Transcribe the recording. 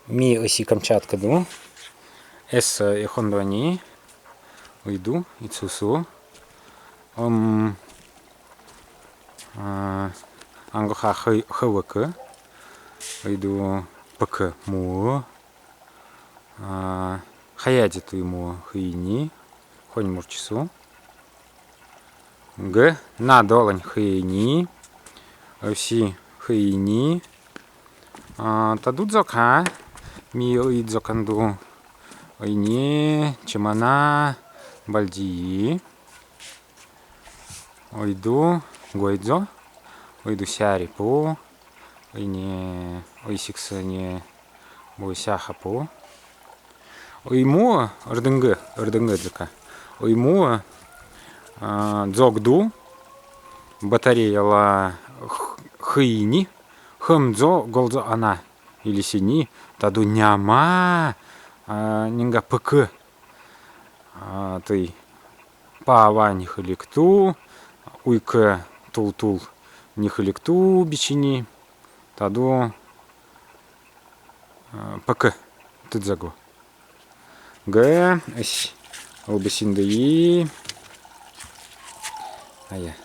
Ми оси Камчатка ду. С Эхондвани. Уйду и цусу. Ангоха хвк. Уйду пк му. Хаядиту ему хыйни. Хонь мурчису. Г. На долань хыйни. Оси хыйни. Тадут зока. Ми уид зоканду. Ойни. Чемана. Бальди. Ойду. Гойдзо. Ойду сярипу. Ойни. Ойсиксани. Бойсяхапу. Ойму. Ордынгы. Ордынгы дзока. Ойму. Дзогду. Батарея ла хыйни. Хымдзо голдзо ана. Или сини. Таду няма. Нинга пк. Ты. Пава нихаликту. Уйка тул-тул. Нихаликту бичини. Таду. Пк. Тыдзагу. Г. Албасиндаи. А я.